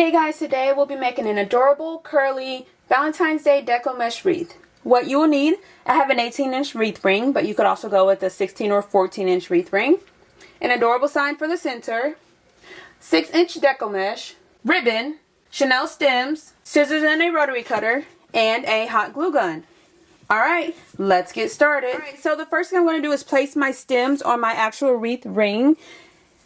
Hey guys, today we'll be making an adorable, curly Valentine's Day Deco mesh wreath. What you will need, I have an 18-inch wreath ring, but you could also go with a 16 or 14-inch wreath ring. An adorable sign for the center, 6-inch Deco mesh, ribbon, Chanel stems, scissors and a rotary cutter, and a hot glue gun. Alright, let's get started. Alright, so the first thing I'm going to do is place my stems on my actual wreath ring.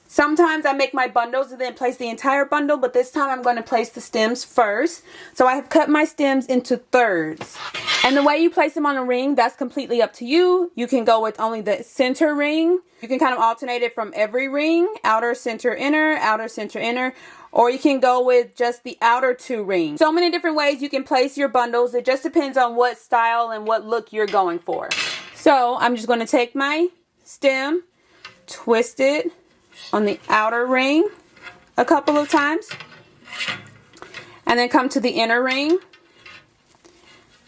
Sometimes I make my bundles and then place the entire bundle, but this time I'm going to place the stems first. So I have cut my stems into thirds. And the way you place them on a ring, that's completely up to you. You can go with only the center ring. You can kind of alternate it from every ring, outer, center, inner, or you can go with just the outer two rings. So many different ways you can place your bundles. It just depends on what style and what look you're going for. So I'm just going to take my stem, twist it on the outer ring a couple of times, and then come to the inner ring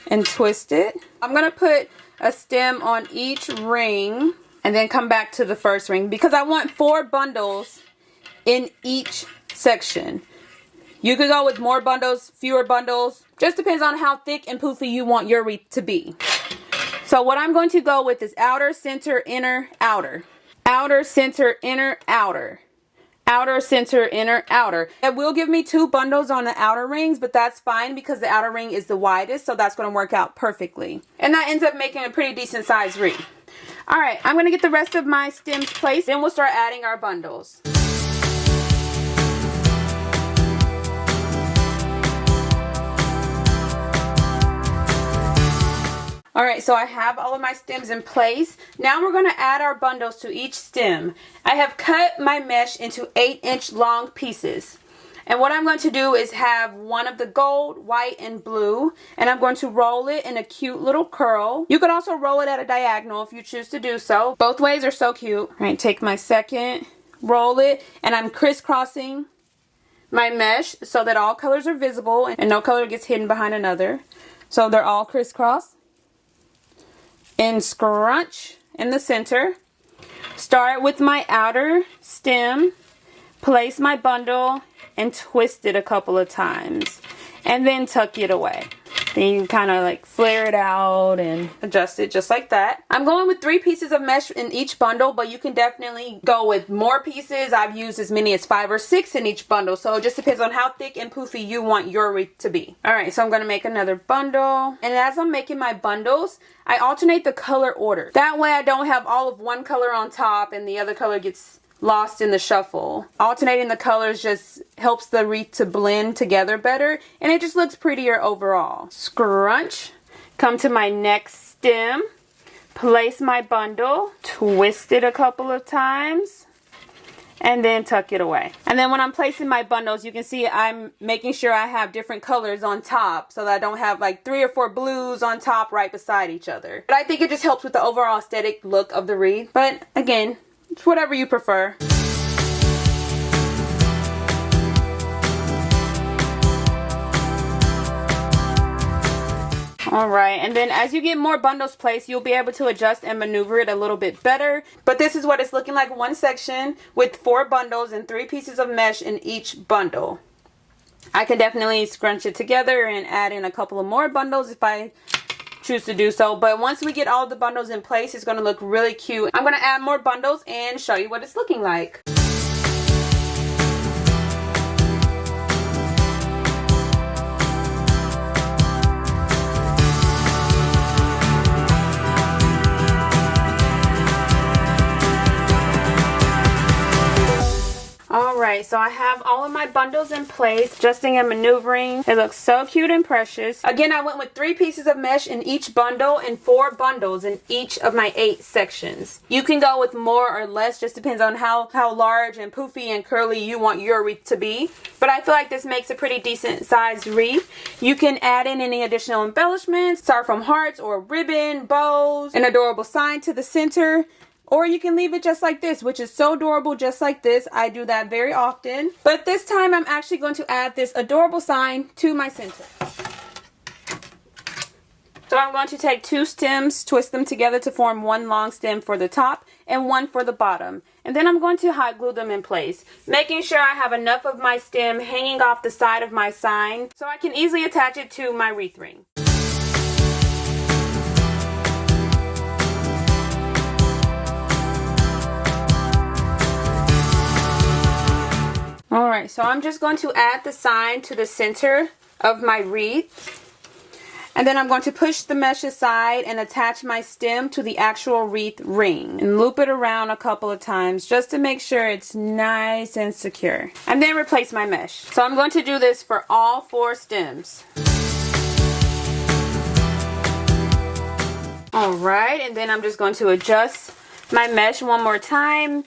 and twist it. I'm going to put a stem on each ring and then come back to the first ring because I want 4 bundles in each section. You could go with more bundles, fewer bundles. Just depends on how thick and poofy you want your wreath to be. So what I'm going to go with is outer, center, inner, outer. Outer, center, inner, outer. Outer, center, inner, outer. It will give me 2 bundles on the outer rings, but that's fine because the outer ring is the widest, so that's going to work out perfectly. And that ends up making a pretty decent sized wreath. Alright, I'm going to get the rest of my stems placed, then we'll start adding our bundles. Alright, so I have all of my stems in place. Now we're going to add our bundles to each stem. I have cut my mesh into 8-inch long pieces. And what I'm going to do is have one of the gold, white, and blue. And I'm going to roll it in a cute little curl. You could also roll it at a diagonal if you choose to do so. Both ways are so cute. Alright, take my second, roll it, and I'm crisscrossing my mesh so that all colors are visible and no color gets hidden behind another. So they're all crisscrossed. And scrunch in the center. Start with my outer stem, place my bundle, and twist it a couple of times. And then tuck it away. Then you kind of like flare it out and adjust it just like that. I'm going with 3 pieces of mesh in each bundle, but you can definitely go with more pieces. I've used as many as 5 or 6 in each bundle, so it just depends on how thick and poofy you want your wreath to be. Alright, so I'm going to make another bundle. And as I'm making my bundles, I alternate the color order. That way I don't have all of one color on top and the other color gets lost in the shuffle. Alternating the colors just helps the wreath to blend together better and it just looks prettier overall. Scrunch, come to my next stem, place my bundle, twist it a couple of times, and then tuck it away. And then when I'm placing my bundles, you can see I'm making sure I have different colors on top so that I don't have like 3 or 4 blues on top right beside each other. But I think it just helps with the overall aesthetic look of the wreath. But again, it's whatever you prefer. Alright, and then as you get more bundles placed, you'll be able to adjust and maneuver it a little bit better. But this is what it's looking like, one section with 4 bundles and 3 pieces of mesh in each bundle. I can definitely scrunch it together and add in a couple of more bundles if I choose to do so, but once we get all the bundles in place, it's going to look really cute. I'm going to add more bundles and show you what it's looking like. Alright, so I have all of my bundles in place, adjusting and maneuvering. It looks so cute and precious. Again, I went with 3 pieces of mesh in each bundle and 4 bundles in each of my 8 sections. You can go with more or less, just depends on how large and poofy and curly you want your wreath to be. But I feel like this makes a pretty decent sized wreath. You can add in any additional embellishments, styrofoam hearts or ribbon, bows, an adorable sign to the center. Or you can leave it just like this, which is so adorable just like this. I do that very often. But this time I'm actually going to add this adorable sign to my center. So I'm going to take 2 stems, twist them together to form one long stem for the top and one for the bottom. And then I'm going to hot glue them in place, making sure I have enough of my stem hanging off the side of my sign so I can easily attach it to my wreath ring. Alright, so I'm just going to add the sign to the center of my wreath. And then I'm going to push the mesh aside and attach my stem to the actual wreath ring. And loop it around a couple of times just to make sure it's nice and secure. And then replace my mesh. So I'm going to do this for all 4 stems. Alright, and then I'm just going to adjust my mesh one more time,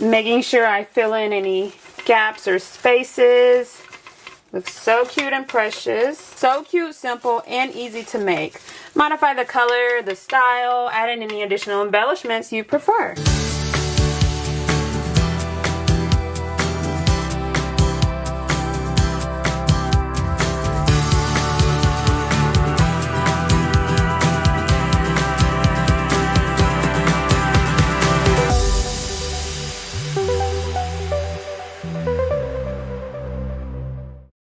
making sure I fill in any gaps or spaces. Looks so cute and precious. So cute, simple, and easy to make. Modify the color, the style, add in any additional embellishments you prefer.